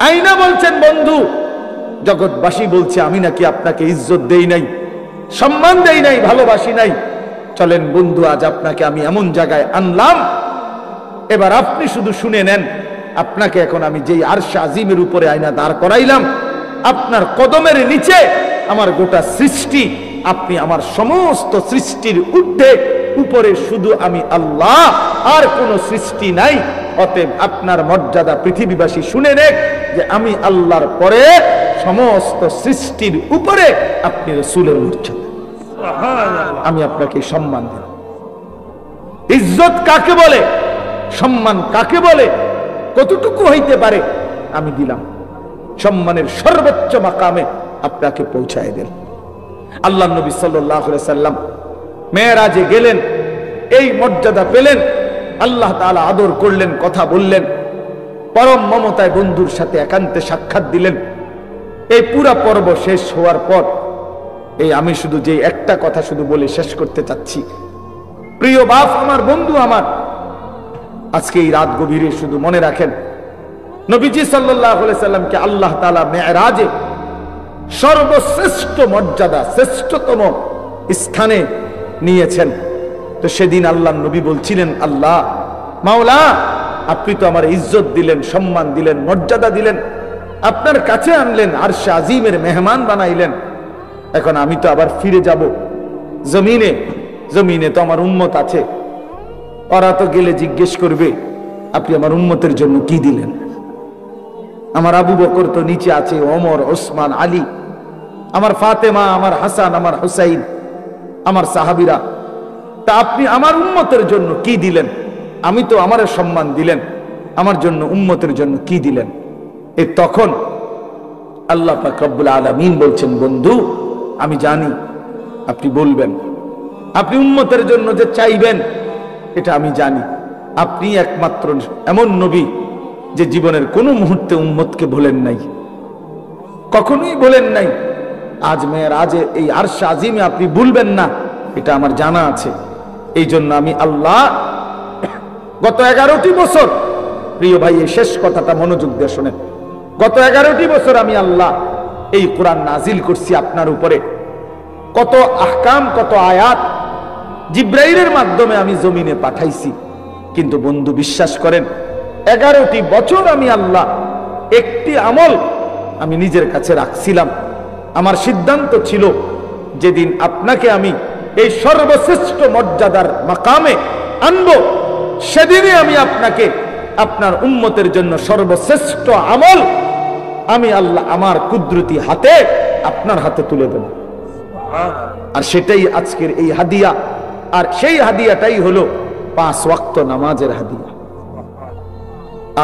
আইনা বলছেন, বন্ধু জগৎবাসী বলছে আমি নাকি আপনাকে ইজ্জত দেই নাই, সম্মান দেই নাই, ভালোবাসি নাই। চলেন বন্ধু, আজ আপনাকে আমি এমন জায়গায় আনলাম, এবার আপনি শুধু শুনে নেন। আপনাকে এখন আমি যেই আরশে আজিমের উপরে আইনা দাঁড় করাইলাম, আপনার কদমের নিচে আমার গোটা সৃষ্টি, আপনি আমার সমস্ত সৃষ্টির ঊর্ধ্বে, উপরে শুধু আমি আল্লাহ, আর কোন সৃষ্টি নাই। অতএব আপনার মর্যাদা পৃথিবীবাসী শুনে নেক যে আমি আল্লাহর পরে সমস্ত সৃষ্টির উপরে আপনি রাসূলের মর্যাদা, আমি আপনাকে সম্মান দিই। ইজ্জত কাকে বলে, সম্মান কাকে বলে, কতটুকু হইতে পারে আমি দিলাম। সম্মানের সর্বোচ্চ মাকামে আপনাকে পৌঁছায় দেন। আল্লাহ নবী সাল্লাল্লাহু আলাইহি সাল্লাম মেরাজে গেলেন, এই মর্যাদা পেলেন, আল্লাহ তাআলা আদর করলেন, কথা বললেন, পরম মমতায় বন্ধুর সাথে একান্তে সাক্ষাৎ দিলেন। এই পুরা পর্ব শেষ হওয়ার পর আমি শুধু যে একটা কথা শুধু বলে শেষ করতে চাচ্ছি, প্রিয় বাপ আমার, বন্ধু আমার, আজকে এই রাত গভীরে শুধু মনে রাখেন, নবীজি সাল্লাল্লাহু আলাইহি সাল্লামকে আল্লাহ তাআলা মেরাজে সর্বশ্রেষ্ঠ মর্যাদা, শ্রেষ্ঠতম স্থানে নিয়েছেন। তো সেদিন আল্লাহ নবী বলছিলেন, আল্লাহ মাওলা, আপনি তো আমার ইজ্জত দিলেন, সম্মান দিলেন, মর্যাদা দিলেন, আপনার কাছে আনলেন, আরশে আজিমের মেহমান বানাইলেন। এখন আমি তো আবার ফিরে যাব জমিনে, জমিনে তো আমার উম্মত আছে, ওরা তো গেলে জিজ্ঞেস করবে আপনি আমার উম্মতের জন্য কি দিলেন। আমার আবু বকর তো নিচে আছে, ওমর, ওসমান, আলী, আমার ফাতেমা, আমার হাসান, আমার হুসাইন, আমার সাহাবীরা, তা আপনি আমার উম্মতের জন্য কি দিলেন? আমি তো আমার সম্মান দিলেন, আমার জন্য উম্মতের জন্য কি দিলেন? তখন আল্লাহ পাক রব্বুল আলামিন বলছেন, বন্ধু আমি জানি আপনি বলবেন, আপনি উম্মতের জন্য যে চাইবেন এটা আমি জানি। আপনি একমাত্র এমন নবী যে জীবনের কোনো মুহূর্তে উম্মতকে ভোলেন নাই, কখনোই ভোলেন নাই। আজ মেরাজে এই আরশ আজিমে আপনি ভুলবেন না, এটা আমার জানা আছে। এই জন্য আমি আল্লাহ গত 11টি বছর, প্রিয় ভাই এই শেষ কথাটা মনোযোগ দিয়ে শোনেন, গত 11টি বছর আমি আল্লাহ এই কোরআন নাজিল করছি আপনার উপরে। কত আহকাম, কত আয়াত জিব্রাইলের মাধ্যমে আমি জমিনে পাঠাইছি। কিন্তু বন্ধু বিশ্বাস করেন, 11টি বছর আমি আল্লাহ একটি আমল আমি নিজের কাছে রাখছিলাম। আমার সিদ্ধান্ত ছিল যেদিন আপনাকে আমি এই সর্বশ্রেষ্ঠ মর্যাদার মাকামে আনব, সেদিনই আমি আপনাকে আপনার উম্মতের জন্য সর্বশ্রেষ্ঠ আমল আমি আল্লাহ আমার কুদরতি হাতে আপনার হাতে তুলে দেব। আর সেটাই আজকের এই হাদিয়া। আর সেই হাদিয়াটাই হলো 5 ওয়াক্ত নামাজের হাদিয়া।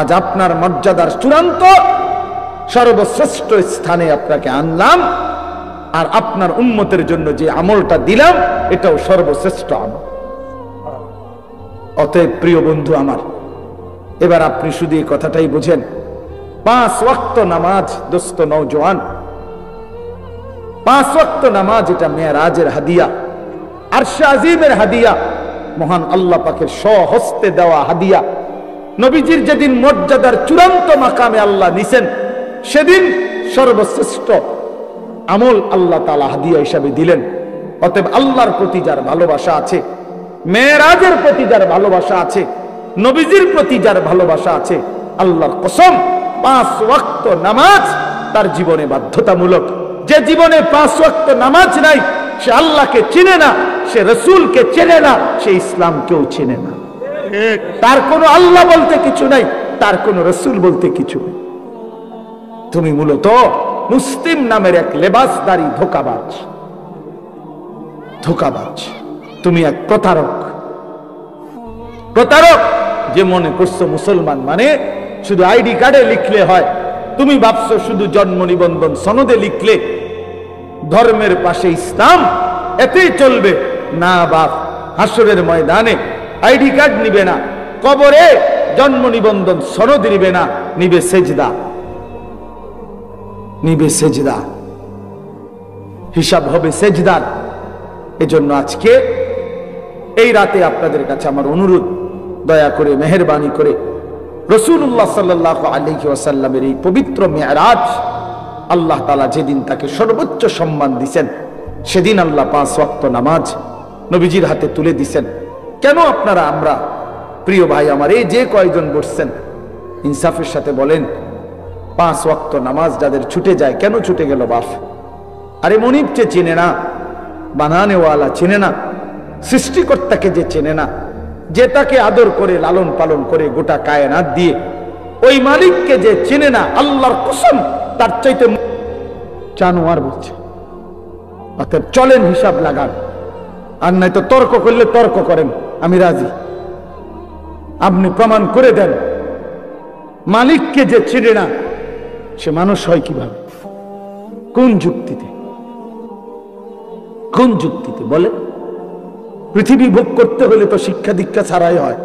আজ আপনার মর্যাদার চূড়ান্ত সর্বশ্রেষ্ঠ স্থানে আপনাকে আনলাম, আর আপনার উম্মতের জন্য যে আমলটা দিলাম এটাও সর্বশ্রেষ্ঠ আমল। অতএব প্রিয় বন্ধু আমার, এবার আপনি শুধু এই কথাটাই বুঝেন, 5 ওয়াক্ত নামাজ দোস্ত নওজোয়ান, 5 ওয়াক্ত নামাজ এটা মেরাজের হাদিয়া, আরশে আজিমের হাদিয়া, মহান আল্লাহ পাকের স্বহস্তে দেওয়া হাদিয়া। নবীজির যেদিন মর্যাদার চূড়ান্ত মাকামে আল্লাহ নিছেন, সেদিন সর্বশ্রেষ্ঠ আমল আল্লাহ তাআলা হাদিয়া হিসাবে দিলেন। অতএব আল্লাহর প্রতি যার ভালোবাসা আছে, মেরাজের প্রতি যার ভালোবাসা আছে, নবীজির প্রতি যার ভালোবাসা আছে, আল্লাহর কসম 5 ওয়াক্ত নামাজ তার জীবনে বাধ্যতামূলক। যে জীবনে 5 ওয়াক্ত নামাজ নাই, সে আল্লাহকে চিনে না, সে রাসূলকে চেনে না, সে ইসলামকেও চেনে না। তার কোনো আল্লাহ বলতে কিছু নাই, তার কোনো রাসূল বলতে কিছু নেই। তুমি মূলত মুসলিম নামের এক লেবাসদারি ধোঁকাবাজ, ধোঁকাবাজ। তুমি এক প্রতারক, প্রতারক যে মনে করছো মুসলমান মানে শুধু আইডি কার্ডে লিখলে হয়। তুমি ভাবছো শুধু জন্ম নিবন্ধন সনদে লিখলে ধর্মের পাশে ইসলাম এতেই চলবে। না বাপ, হাসরের ময়দানে আইডি কার্ড নিবে না, কবরে জন্ম নিবন্ধন সনদ নিবে না, নিবে সেজদা, নিবে সেজদা, হিসাব হবে সেজদার। এজন্য আজকে এই রাতে আপনাদের কাছে আমার অনুরোধ, দয়া করে মেহেরবানি করে রাসূলুল্লাহ সাল্লাল্লাহু আলাইহি ওয়াসাল্লামের এই পবিত্র মেরাজ আল্লাহ তাআলা যেদিন তাকে সর্বোচ্চ সম্মান দিবেন, সেদিন আল্লাহ 5 ওয়াক্ত নামাজ নবীজির হাতে তুলে দিবেন। কেন আপনারা, আমরা প্রিয় ভাই আমার, এই যে কয়জন বসছেন ইনসাফের সাথে বলেন, 5 ওয়াক্ত নামাজ যাদের ছুটে যায়, কেন ছুটে গেল বাপ? আরে মনিবকে চেনে না, বানানেওয়ালা চেনে না, সৃষ্টিকর্তাকে যে চেনে না, যে তাকে আদর করে লালন পালন করে গোটা কায়নাত দিয়ে, ওই মালিককে যে চেনে না, আল্লাহর কসম তার চাইতে জানোয়ার বলছে। অতএব চলেন হিসাব লাগান, আর নাই তো তর্ক করলে তর্ক করেন, আমি রাজি। আপনি প্রমাণ করে দেন মালিককে যে চেনে না সে মানুষ হয় কিভাবে, কোন যুক্তিতে, কোন যুক্তিতে বলে? পৃথিবী ভোগ করতে হলে তো শিক্ষা দীক্ষা ছাড়াই হয়।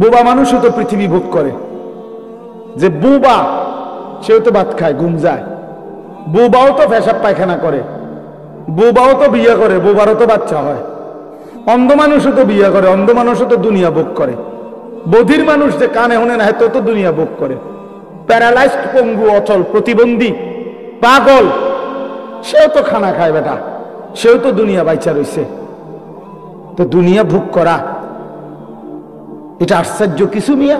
বোবা মানুষও তো পৃথিবী ভোগ করে। যে বোবা সেও তো ভাত খায়, ঘুম যায়। বোবাও তো পেশাব পায়খানা করে, বোবাও তো বিয়ে করে, বোবারও তো বাচ্চা হয়। অন্ধ মানুষও তো বিয়ে করে, অন্ধ মানুষও তো দুনিয়া ভোগ করে। বধির মানুষ যে কানে শুনে না, তো দুনিয়া ভোগ করে। প্যারালাইজড, পঙ্গু, অচল, প্রতিবন্ধী, পাগল, সেও তো খানা খায় বেটা, সেও তো দুনিয়া বাইচা রইছে। তো দুনিয়া ভোগ করা এটা আশ্চর্য কিছু মিয়া?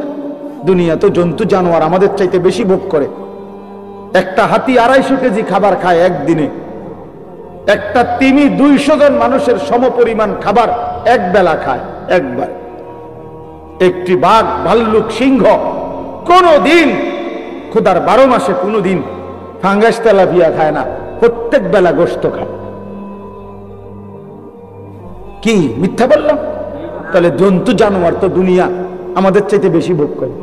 দুনিয়া তো জন্তু জানোয়ার আমাদের চাইতে বেশি ভোগ করে। একটা হাতি 250 কেজি খাবার খায় একদিনে। একটা তিমি 200 জন মানুষের সমপরিমাণ খাবার এক বেলা খায়, একবার। একটি বাঘ, ভাল্লুক, সিংহ কোনদিন খোদার 12 মাসে কোনদিন ফাঙ্গাস তেলাপিয়া খায় না, প্রত্যেক বেলা গোশত খায়। কি মিথ্যা বললাম? তাহলে জন্তু জানোয়ার তো দুনিয়া আমাদের চাইতে বেশি ভোগ করে,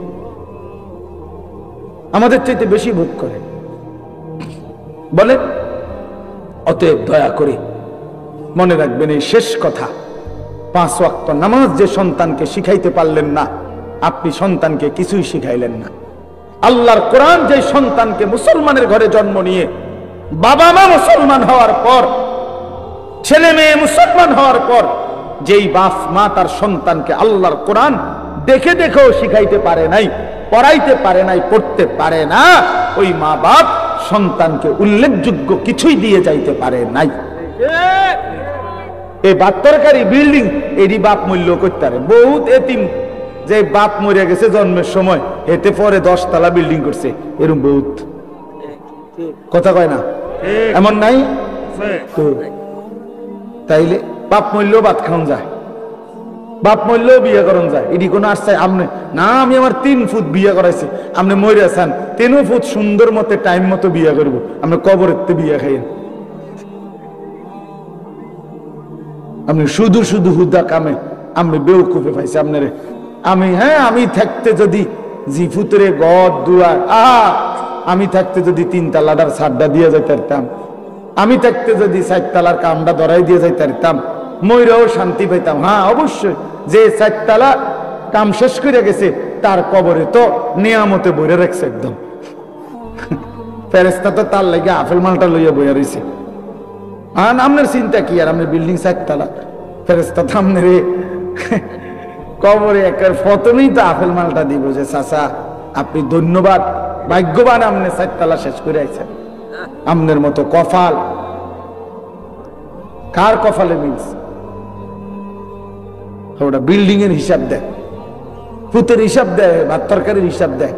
আমাদের চাইতে বেশি ভোগ করে বলে। অতএব দয়া করে মনে রাখবেন এই শেষ কথা, 5 ওয়াক্ত নামাজ যে সন্তানকে শিখাইতে পারলেন না, আপনি সন্তানকে কিছুই শিখাইলেন না। আল্লাহর কোরআন যে সন্তানকে মুসলমানের ঘরে জন্ম নিয়ে বাবা মা মুসলমান হওয়ার পর, ছেলে মেয়ে মুসলমান হওয়ার পর, যেই বাপ মা তার সন্তানকে আল্লাহর কোরআন দেখে দেখেও শিখাইতে পারে নাই, পড়াইতে পারে নাই, পড়তে পারে না, ওই মা বাপ সন্তানকে উল্লেখযোগ্য কিছুই দিয়ে যাইতে পারে নাই। এই বাত্তরকারী বিল্ডিং এরই বাপ মূল্য করতে পারে। বহুত এতিম যে বাপ মরে গেছে জন্মের সময়, এতে পরে 10 তলা বিল্ডিং করছে, এরকম বহুত। কথা কয় না? এমন নাই তো? তাইলে বাপ মূল্যও ভাত খাওয়ান যায়, বাপ মূল্যও বিয়ে করন যায়। এটি কোনো আসছে আমনে না, আমি আমার 3 ফুট বিয়ে করাইছি, আপনি মরে আছেন 3 ফুট সুন্দর মতে টাইম মতো বিয়ে করবো, আপনি কবরের বিয়ে খাইয়েন। আপনি শুধু শুধু হুদা কামে আমি বেউকুফে পাইছি আপনারে। আমি থাকতে যদি জিফুতরে গদ দুয়ার, আমি থাকতে যদি 3 তালাটার ছাড়টা দিয়ে যাইতে পারতাম, আমি থাকতে যদি 4 তালার কামটা ধরাই দিয়ে যাইতে পারতাম, ময়রাও শান্তি পাইতাম। হ্যাঁ অবশ্যই, যে 4 তালা কাম শেষ করে গেছে তার কবরে তো নিয়ামতে বইরে রাখছে একদম। ফেরেস্তা তো তার লাগে আপেল মালটা লইয়া বইয়া রয়েছে। আর আপনার চিন্তা কি? আর আপনার বিল্ডিং 4 তালা, ফেরেস্তা তো আপনার কবরে একের প্রথমেই তো আপেল মালটা দিব যে চাচা আপনি ধন্যবাদ, ভাগ্যবান, আপনি 4 তালা শেষ করে আইছেন। আপনার মতো কপাল কার কপালে মিলছে? ওটা বিল্ডিং এর হিসাব দেয়, ফুতের হিসাব দেয়, ভাত তরকারির হিসাব দেয়,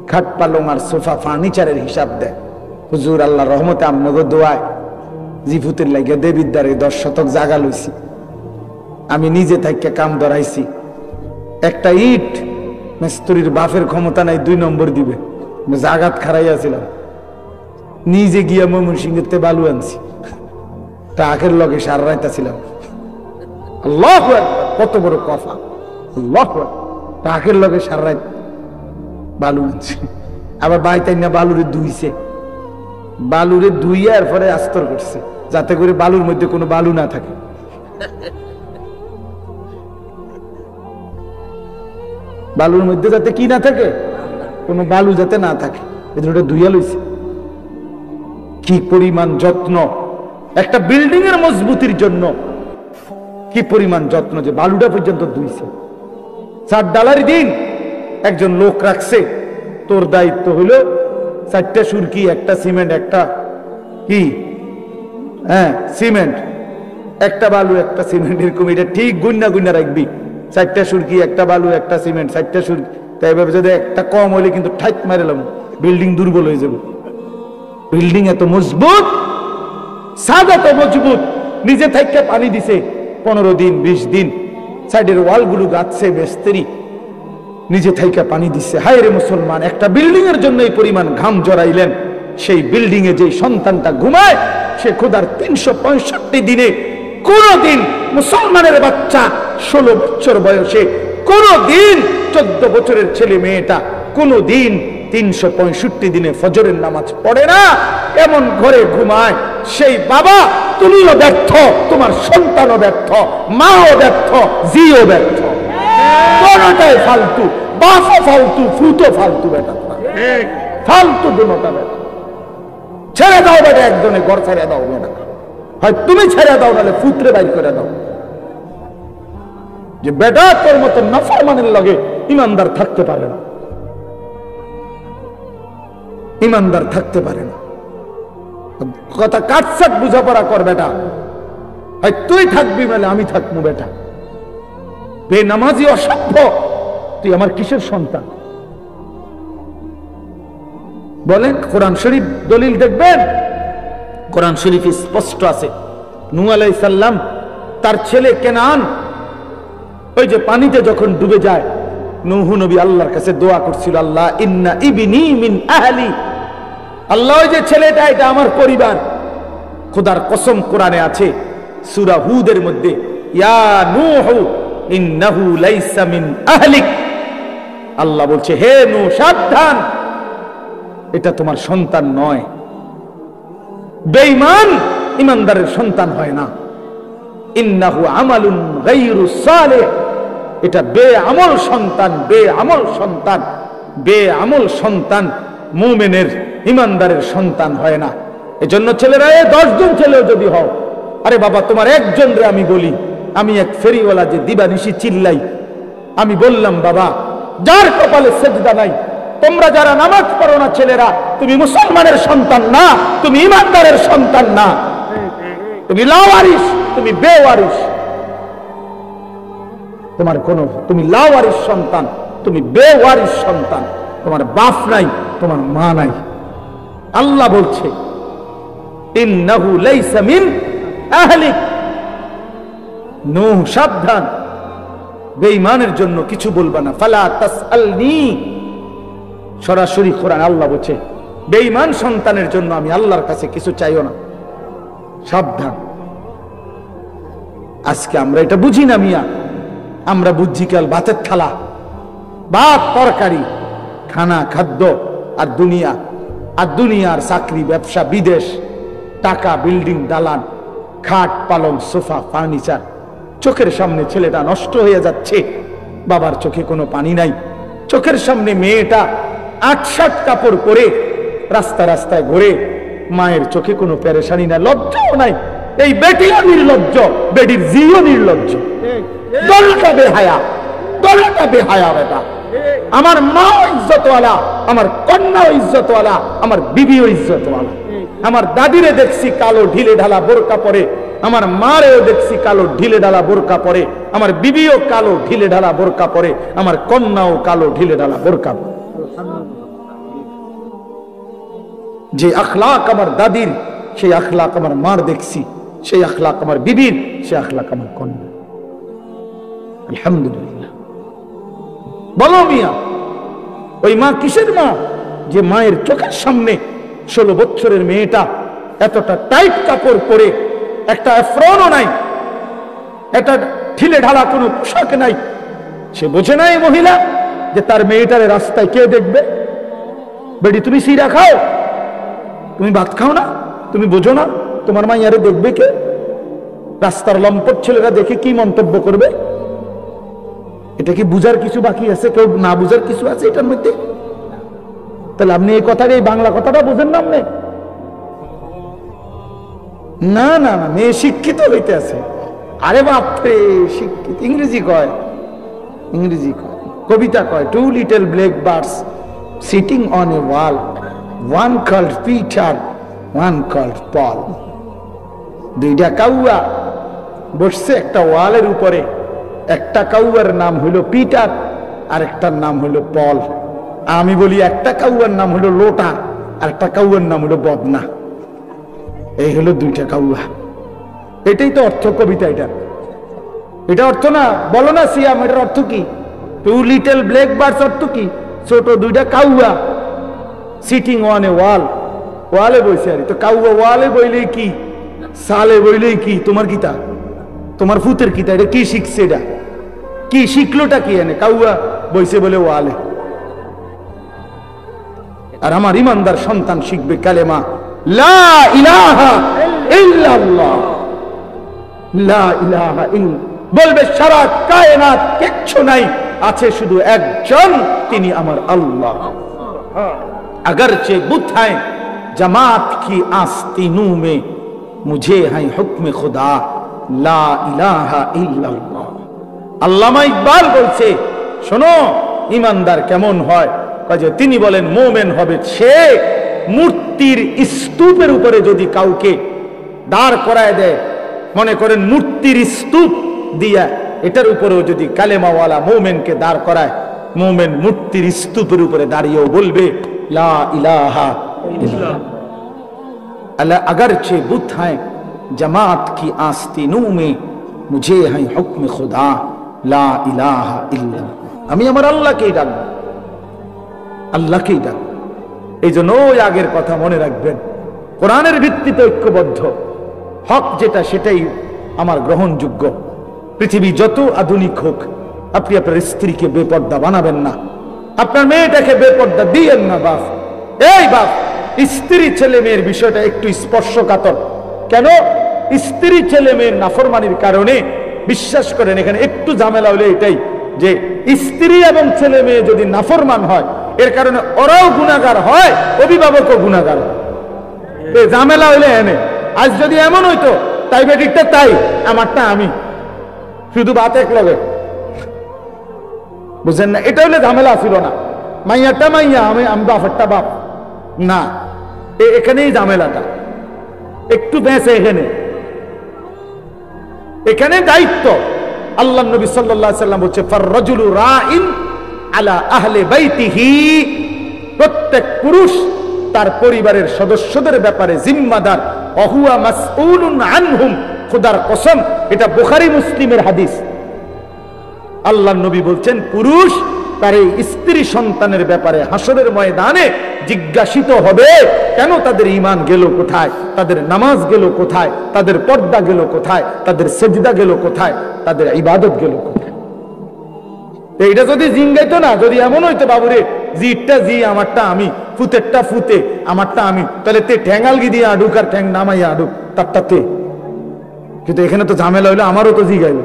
খাট পালং আর সোফা ফার্নিচারের হিসাব দেয়। হুজুর আল্লাহ রহমতে আপনাকে দোয়ায় জিফুতের লাগে দেবিদ্বারে 10 শতক জায়গা লইছি, আমি নিজে থাইকে কাম ধরাইছি। একটা ইট মিস্ত্রির বাপের ক্ষমতা নাই 2 নম্বর দিবে, জাগাত খারাইয়াছিলাম, নিজে গিয়া ময়মনসিংহেতে বালু আনছি, টাকের লগে সারা রাইতাছিলাম। আল্লাহু আকবার, কত বড় কফা! আল্লাহু আকবার, টাকের লগে সারা রাত বালু আনছি। আবার বাইতাই না বালুরে ধুইছে, বালুরে ধুইয়া এরপরে আস্তর করছে যাতে করে বালুর মধ্যে কোনো বালু না থাকে। বালুর মধ্যে যাতে কি না থাকে, কোনো বালু যাতে না থাকে, এজন্য ধুইয়া লইছে। কি পরিমাণ যত্ন একটা বিল্ডিং এর মজবুতির জন্য, কি পরিমাণ যত্ন যে বালুটা পর্যন্ত ধুইছে। 4 ডালার দিন একজন লোক রাখছে, তোর দায়িত্ব হলো 4টা সুরকি, একটা সিমেন্ট, একটা কি সিমেন্ট, একটা বালু, একটা সিমেন্ট, এরকম এটা ঠিক গুন্না গুন্না রাখবি। 4টা সুরকি, একটা বালু, একটা সিমেন্ট, 4টা সুরকি। তাই ভাবে যদি একটা কম হইলে কিন্তু ঠাইট মারেলাম, বিল্ডিং দুর্বল হয়ে যাবে। বিল্ডিং এত মজবুত, ছাদ এত মজবুত, নিজে থেকে পানি দিছে 15 দিন 20 দিন, সাইডের ওয়াল গুলো গাচ্ছে বেস্তেরি, নিজে থেকে পানি দিচ্ছে। হায় রে মুসলমান, একটা বিল্ডিং এর জন্য এই পরিমাণ ঘাম জড়াইলেন, সেই বিল্ডিং এ যে সন্তানটা ঘুমায় সে খোদার 365 দিনে কোনদিন মুসলমানের বাচ্চা 16 বছর বয়সে, কোনদিন 14 বছরের ছেলে মেয়েটা কোনদিন 365 দিনে ফজরের নামাজ পড়ে না, এমন ঘরে ঘুমায়। সেই বাবা, তুমিও ব্যর্থ, তোমার সন্তানও ব্যর্থ, মাও ব্যর্থ, জিও ব্যর্থ, কোনটাই ফালতু, বাপও ফালতু, ফুটো ফালতু, বেটা ফালতু, দুটোটা বেটা। ছেড়ে দাও বেটা, একজনে ঘর ছেড়ে দাও বেটা, হয় তুমি ছেড়ে দাও, নাহলে ফুতরে বাইর করে দাও। যে বেটা তোর মতো নাফরমানের লগে ইমানদার থাকতে পারে না, ইমানদার থাকতে পারে না। কথা কাটসাট বুঝাপড়া কর বেটা, হয় তুই থাকবি মানে আমি থাকবো বেটা। বেনামাজি অসভ্য, তুই আমার কিসের সন্তান? বলেন, কোরআন শরীফ দলিল দেখবেন, কোরআন শরীফ স্পষ্ট আছে। নূহ আলাইহিস সালাম তার ছেলে কেনান ওই যে পানিতে যখন ডুবে যায়, নূহ নবী আল্লাহর কাছে দোয়া করছিল, আল্লাহ ইন্না ইবনি মিন আহলি, আল্লাহ ওই যে ছেলেটা এটা আমার পরিবার। খোদার কসম কোরআনে আছে সূরা হুদের মধ্যে, ইয়া নূহ ইন্নাহু লাইসা মিন আহলিক, আল্লাহ বলছে হে নূহ সাবধান, এটা তোমার সন্তান নয়। বেঈমান ইমানদারের সন্তান হয় না। ইন্নাহু আমালুন গায়রু সালিহ, এটা বেআমল সন্তান, বেআমল সন্তান, বেআমল সন্তান মুমিনের ইমানদারের সন্তান হয় না। এজন্য ছেলেরা, 10 জন ছেলেও যদি হও, আরে বাবা তোমার একজন রে আমি বলি, আমি এক ফেরিওয়ালা যে দিবানিশি চিল্লাই, আমি বললাম বাবা যার কপালে সেজদা নাই, তোমরা যারা নামাজ পড়ো না ছেলেরা, তুমি মুসলমানের সন্তান না, তুমি ইমানদারের সন্তান না, তুমি লাওয়ারিস, তুমি বেওয়ারিস, তোমার কোন, তুমি লাওয়ারিস সন্তান, তুমি বেওয়ারিস সন্তান, তোমার বাপ নাই, তোমার মা নাই। আল্লাহ বলছে ইন্নাহু লাইসা মিন আহলিক, নূহ সাবধান, বেঈমানের জন্য কিছু বলবা না। ফালা তাসআলনি, সরাসরি কোরআন আল্লাহ বলছে বেঈমান সন্তানের জন্য আমি আল্লাহর কাছে কিছু চাইও না, সাবধান। আজকে আমরা এটা বুঝি না মিয়া, আমরা বুঝছি কাল ভাতের থালা, ভাত তরকারি, খানা খাদ্য, আর দুনিয়া, আর দুনিয়ার চাকরি ব্যবসা বিদেশ, টাকা বিল্ডিং দালান, খাট পালং সোফা ফার্নিচার। চোখের সামনে ছেলেটা নষ্ট হয়ে যাচ্ছে, বাবার চোখে কোনো পানি নাই, চোখের সামনে মেয়েটা 8-7 কাপড় পরে রাস্তা রাস্তায় ঘুরে, মায়ের চোখে কোনো পেরেশানি নাই, লজ্জাও নাই। এই বেটিও নির্লজ্জ, বেটির জিও নির্লজ্জ, দলটা বেহায়া, দলটা বেহায়া বেটা। আমার মা ইজ্জতওয়ালা, আমার কন্যা ইজ্জতওয়ালা, আমার বিবিও ইজ্জতওয়ালা। আমার দাদিরে দেখছি কালো ঢিলে ঢালা বোরকা পরে, আমার মারেও দেখছি কালো ঢিলে ঢালা বোরকা পরে, আমার বিবিও কালো ঢিলে ঢালা বোরকা পরে, আমার কন্যাও কালো ঢিলে ঢালা বোরকা পরে। যে আখলাক আমার দাদির, সেই আখলাক আমার মার দেখছি, সেই আখলাক আমার বিবির, সেই আখলাক আমার কন্যা। আলহামদুলিল্লাহ। বলো মিয়া, ওই মা কিসের মা? যে মায়ের চোখের সামনে 16 বছরের মেয়েটা এতটা টাইট কাপড় পরে, একটা এফরনও নাই, একটা ঢিলে ঢালা কোনো পোশাক নাই, সে বোঝে না এই মহিলা যে তার মেয়েটারে রাস্তায় কে দেখবে। বেডি তুমি সিরা খাও, তুমি ভাত খাও না, তুমি বোঝো না তোমার মাইয়ারে দেখবে কে? রাস্তার লম্পট ছেলেরা দেখে কি মন্তব্য করবে? এটা কি বুঝার কিছু বাকি আছে? কেউ না বুঝার কিছু আছে এটার মধ্যে? তাহলে আপনি এই কথাটা, এই বাংলা কথাটা বুঝেন না আপনি? না না না, মেয়ে শিক্ষিত হইতে আছে। আরে বাপরে, শিক্ষিত ইংরেজি কয়, ইংরেজি কয়, কবিতা কয়, 2 little black birds sitting on a wall, one called Peter, one called Paul. 2টা কাউয়া বসছে একটা ওয়ালের উপরে, একটা কাউয়ার নাম হলো পিটার, আর একটার নাম হলো পল। আমি বলি একটা কাউয়ার নাম হলো লোটা, আর একটা কাউয়ার নাম হলো বদনা। এই হলো 2টা কাউয়া। এটাই তো অর্থ কবিতা। এটা অর্থ না? বলো না সিয়াম, এটার অর্থ কি? 2 little black birds অর্থ কি? ছোট 2টা কাউয়া সিটিং অন এ ওয়াল, ওয়ালে বসে। আর তো কাউয়া ওয়ালে বইলেই কি, সালে বইলেই কি? তোমার কিতা, তোমার ফুতের কিতা? এটা কি শিখছে? এটা কি শিখলোটা কি? এনে কাউয়া বইছে বলে ওয়ালে। আর আমার ইমানদার সন্তান শিখবে কালেমা লা ইলাহা ইল্লাল্লাহ, লা ইলাহা ইল্লাল্লাহ। বলবে সারা কায়নাত কিচ্ছু নাই, আছে শুধু একজন, তিনি আমার আল্লাহ। अगरचे बुत हैं जमात की आस्तीनों में, मुझे है हुक्म खुदा ला इलाहा इल्लल्लाह। আল্লামা ইকবাল বলছে, শোনো ইমানদার কেমন হয়, কাজে তিনি বলেন মুমিন হবে সে মূর্তির স্তূপের উপরে যদি কাউকে দাঁড় করায় দেয়, মনে করেন মূর্তির স্তূপ দিয়া, এটার উপরেও যদি কালেমাওয়ালা মুমিনকে দাঁড় করায়, মুমিন মূর্তির স্তূপের উপরে দাঁড়িয়েও বলবে লা ইলাহা ইল্লাল্লাহ। अल्लाह अगरचे बुत हैं जमात की आस्तीनों में, मुझे है हुक्म खुदा ला इलाहा इल्लल्लाह। আমি আমার আল্লাহকেই ডাকবো, আল্লাহকেই ডাকবো। এই জন্য ওই আগের কথা মনে রাখবেন, কোরআনের ভিত্তিতে ঐক্যবদ্ধ, হক যেটা সেটাই আমার গ্রহণযোগ্য। পৃথিবী যত আধুনিক হোক, আপনি আপনার স্ত্রীকে বেপর্দা বানাবেন না, আপনার মেয়েটাকে বেপর্দা দিয়েন না। বাপ, এই বাপ, স্ত্রী ছেলে মেয়ের বিষয়টা একটু স্পর্শকাতর। কেন? স্ত্রী ছেলে মেয়ের নাফরমানির কারণে বিশ্বাস করেন এখানে একটু ঝামেলা হলে এটাই যে স্ত্রী এবং ছেলে মেয়ে যদি নাফরমান হয় এর কারণে ওরাও গুনাহগার হয়, অভিভাবকও গুনাহগার হয়। ঝামেলা হইলে এনে আজ যদি এমন হইতো তাই বেটিরটা তাই আমারটা আমি, শুধু বাত এক লগে, বুঝেন না? এটা হলে ঝামেলা ছিল না, মাইয়াটা মাইয়া আমি বাপেরটা বাপ না, এখানেই ঝামেলাটা একটু বেঁচে। এখানে দায়িত্ব আল্লাহ নবী সাল্লাল্লাহু আলাইহি সাল্লাম বলছে ফাররাজুলু রাইন আলা আহলি বাইতিহি, প্রত্যেক পুরুষ তার পরিবারের সদস্যদের ব্যাপারে জিম্মাদার, ওহুয়া মাসউলুন আনহুম, খোদার কসম এটা বুখারী মুসলিমের হাদিস। আল্লাহ নবী বলছেন পুরুষ তার এই স্ত্রী সন্তানের ব্যাপারে হাসরের ময়দানে জিজ্ঞাসিত হবে, কেন তাদের ঈমান গেল কোথায়, তাদের নামাজ গেল কোথায়, তাদের পর্দা গেল কোথায়, তাদের সেজদা গেল কোথায়, তাদের ইবাদত গেল কোথায়। এইটা যদি জিঙ্গাইতো না, যদি এমন হইতো বাবুরে জিটটা জি আমারটা আমি, ফুতেরটা ফুতে আমারটা আমি, তাহলে তে ঠ্যাঙ্গালগি দিয়ে আডুক আর ঠ্যাং নামাইয়া আডুক তারটা তে। কিন্তু এখানে তো ঝামেলা হইলো, আমারও তো জিগাইল,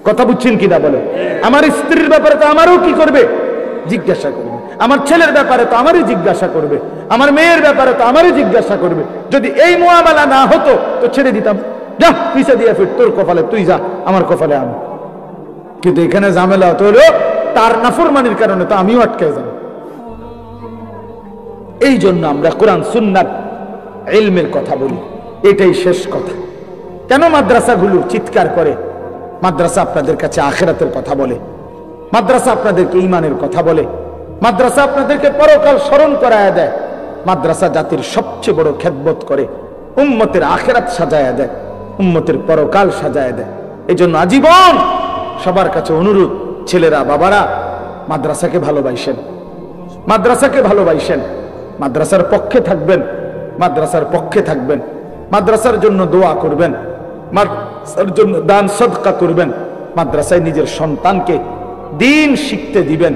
কথা বুঝছেন কিনা বলে? আমার স্ত্রীর ব্যাপারে তো আমারও কি করবে, জিজ্ঞাসা করবে। আমার ছেলের ব্যাপারে তো আমারই জিজ্ঞাসা করবে, আমার মেয়ের ব্যাপারে তো আমারই জিজ্ঞাসা করবে। যদি এই মুআমালা না হতো তো ছেড়ে দিতাম, যা পিছে দিয়ে ফির, তোর কপালে তুই যা, আমার কপালে আমি। কিন্তু এখানে ঝামেলা হতো হলো তার নাফরমানির কারণে তো আমিও আটকে যাব। এই জন্য আমরা কোরআন সুন্নাত ইলমের কথা বলি, এটাই শেষ কথা। কেন মাদ্রাসাগুলো চিৎকার করে? মাদ্রাসা আপনাদের কাছে আখিরাতের কথা বলে, মাদ্রাসা আপনাদেরকে ঈমানের কথা বলে, মাদ্রাসা আপনাদেরকে পরকাল স্মরণ করায়া দেয়, মাদ্রাসা জাতির সবচেয়ে বড় খেদমত করে, উম্মতের আখিরাত সাজায়া দেয়, উম্মতের পরকাল সাজায়া দেয়। এই জন্য আজীবন সবার কাছে অনুরোধ, ছেলেরা বাবারা মাদ্রাসাকে ভালোবাসেন, মাদ্রাসাকে ভালোবাসেন, মাদ্রাসার পক্ষে থাকবেন, মাদ্রাসার পক্ষে থাকবেন, মাদ্রাসার জন্য দোয়া করবেন, মাদ্রাসার জন্য দান সদকা করবেন, মাদ্রাসায় নিজের সন্তানকে দ্বীন শিখতে দিবেন।